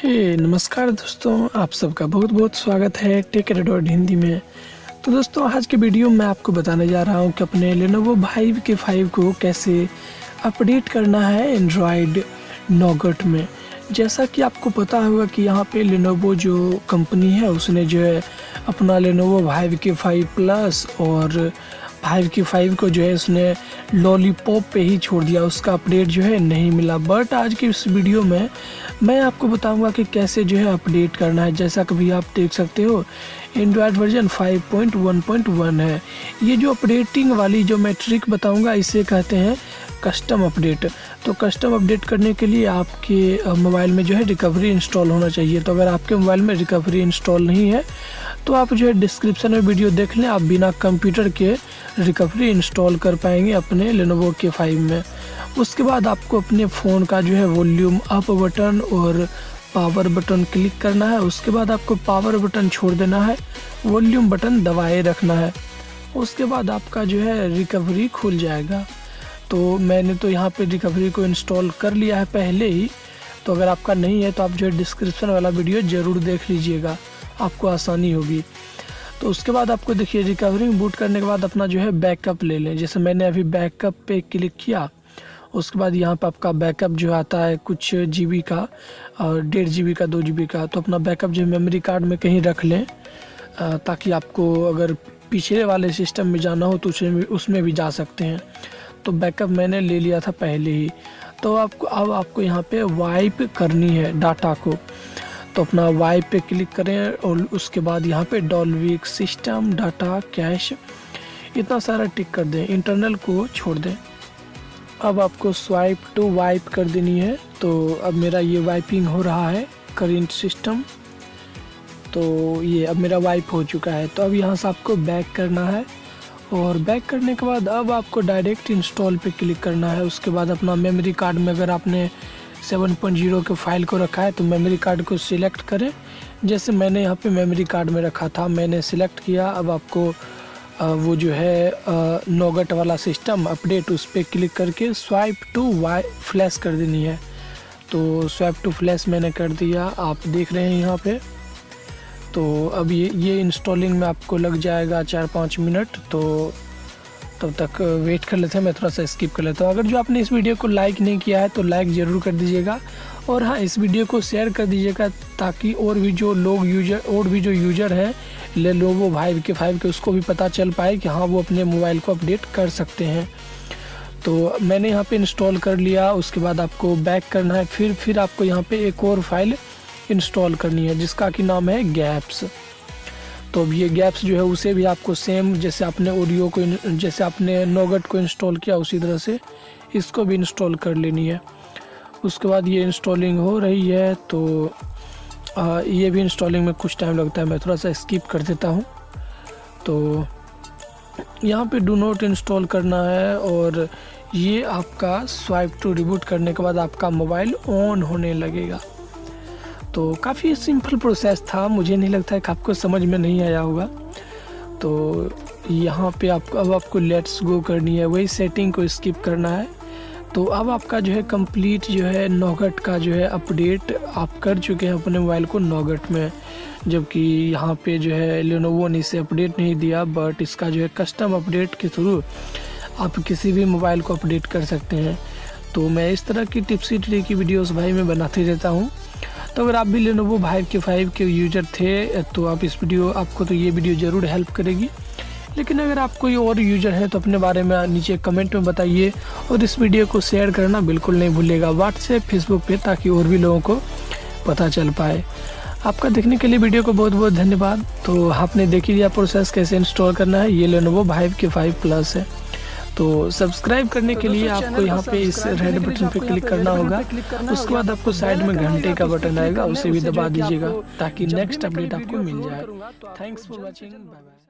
नमस्कार दोस्तों, आप सबका बहुत बहुत स्वागत है टेक एडवर्ड हिंदी में। तो दोस्तों, आज के वीडियो में आपको बताने जा रहा हूं कि अपने Lenovo Vive के 5 को कैसे अपडेट करना है एंड्रॉयड नोगट में। जैसा कि आपको पता होगा कि यहाँ पे Lenovo जो कंपनी है उसने जो है अपना Lenovo Vive के 5 प्लस और Vive के 5 को जो है उसने लॉलीपॉप पे ही छोड़ दिया, उसका अपडेट जो है नहीं मिला। बट आज की इस वीडियो में मैं आपको बताऊंगा कि कैसे जो है अपडेट करना है। जैसा कि भी आप देख सकते हो एंड्रॉयड वर्जन 5.1.1 है। ये जो अपडेटिंग वाली जो मैं ट्रिक बताऊंगा इसे कहते हैं कस्टम अपडेट। तो कस्टम अपडेट करने के लिए आपके मोबाइल में जो है रिकवरी इंस्टॉल होना चाहिए। तो अगर आपके मोबाइल में रिकवरी इंस्टॉल नहीं है तो आप जो है डिस्क्रिप्शन में वीडियो देख लें, आप बिना कंप्यूटर के रिकवरी इंस्टॉल कर पाएंगे अपने Lenovo के 5 में। उसके बाद आपको अपने फ़ोन का जो है वॉल्यूम अप बटन और पावर बटन क्लिक करना है। उसके बाद आपको पावर बटन छोड़ देना है, वॉल्यूम बटन दबाए रखना है। उसके बाद आपका जो है रिकवरी खुल जाएगा। तो मैंने तो यहाँ पे रिकवरी को इंस्टॉल कर लिया है पहले ही। तो अगर आपका नहीं है तो आप जो है डिस्क्रिप्शन वाला वीडियो ज़रूर देख लीजिएगा, आपको आसानी होगी। तो उसके बाद आपको देखिए रिकवरी बूट करने के बाद अपना जो है बैकअप ले लें। जैसे मैंने अभी बैकअप पे क्लिक किया, उसके बाद यहाँ पे आपका बैकअप जो आता है कुछ GB का और 1.5 GB का 2 GB का। तो अपना बैकअप जो मेमोरी कार्ड में कहीं रख लें ताकि आपको अगर पिछले वाले सिस्टम में जाना हो तो उसमें भी जा सकते हैं। तो बैकअप मैंने ले लिया था पहले ही। तो अब आपको यहाँ पे वाइप करनी है डाटा को। तो अपना वाइप पे क्लिक करें और उसके बाद यहाँ पे डॉल्विक सिस्टम डाटा कैश इतना सारा टिक कर दें, इंटरनल को छोड़ दें। अब आपको स्वाइप टू वाइप कर देनी है। तो अब मेरा ये वाइपिंग हो रहा है करेंट सिस्टम। तो ये अब मेरा वाइप हो चुका है। तो अब यहाँ से आपको बैक करना है और बैक करने के बाद अब आपको डायरेक्ट इंस्टॉल पे क्लिक करना है। उसके बाद अपना मेमोरी कार्ड में अगर आपने 7.0 के फाइल को रखा है तो मेमोरी कार्ड को सिलेक्ट करें। जैसे मैंने यहाँ पे मेमोरी कार्ड में रखा था, मैंने सिलेक्ट किया। अब आपको वो जो है नोगट वाला सिस्टम अपडेट उस पर क्लिक करके स्वाइप टू फ्लैश कर देनी है। तो स्वाइप टू फ्लैश मैंने कर दिया, आप देख रहे हैं यहाँ पे। तो अब ये इंस्टॉलिंग में आपको लग जाएगा 4-5 मिनट। तो तब तक वेट कर लेते हैं, मैं थोड़ा सा स्किप कर लेता हूँ। अगर जो आपने इस वीडियो को लाइक नहीं किया है तो लाइक ज़रूर कर दीजिएगा और हाँ, इस वीडियो को शेयर कर दीजिएगा ताकि और भी जो यूज़र हैं Lenovo Vive के 5 के उसको भी पता चल पाए कि हाँ वो अपने मोबाइल को अपडेट कर सकते हैं। तो मैंने यहाँ पे इंस्टॉल कर लिया। उसके बाद आपको बैक करना है, फिर आपको यहाँ पे एक और फाइल इंस्टॉल करनी है जिसका कि नाम है गैप्स। तो अब ये गैप्स जो है उसे भी आपको सेम जैसे आपने नोगट को इंस्टॉल किया उसी तरह से इसको भी इंस्टॉल कर लेनी है। उसके बाद ये इंस्टॉलिंग हो रही है। तो ये भी इंस्टॉलिंग में कुछ टाइम लगता है, मैं थोड़ा सा स्किप कर देता हूँ। तो यहाँ पे डू नॉट इंस्टॉल करना है और ये आपका स्वाइप टू रिबूट करने के बाद आपका मोबाइल ऑन होने लगेगा। तो काफ़ी सिंपल प्रोसेस था, मुझे नहीं लगता है कि आपको समझ में नहीं आया होगा। तो यहाँ पे अब आपको लेट्स गो करनी है, वही सेटिंग को स्किप करना है। तो अब आपका जो है कंप्लीट जो है नोगट का जो है अपडेट आप कर चुके हैं अपने मोबाइल को नोगट में। जबकि यहाँ पे जो है Lenovo ने इसे अपडेट नहीं दिया, बट इसका जो है कस्टम अपडेट के थ्रू आप किसी भी मोबाइल को अपडेट कर सकते हैं। तो मैं इस तरह की टिप्सी ट्रिकी वीडियोस भाई मैं बनाते रहता हूँ। तो अगर आप भी Lenovo Vive के 5 के यूज़र थे तो आप आपको तो ये वीडियो ज़रूर हेल्प करेगी। लेकिन अगर आप कोई और यूज़र है तो अपने बारे में नीचे कमेंट में बताइए और इस वीडियो को शेयर करना बिल्कुल नहीं भूलिएगा व्हाट्सएप फेसबुक पे, ताकि और भी लोगों को पता चल पाए। आपका देखने के लिए वीडियो को बहुत बहुत धन्यवाद। तो आपने देख लिया प्रोसेस कैसे इंस्टॉल करना है। ये Lenovo Vive के 5 प्लस है। तो सब्सक्राइब करने के लिए आपको यहाँ पे इस रेड बटन पे क्लिक करना होगा। उसके बाद आपको साइड में घंटे का बटन आएगा, उसे भी दबा दीजिएगा ताकि नेक्स्ट अपडेट आपको मिल जाए। Thanks for watching, bye bye.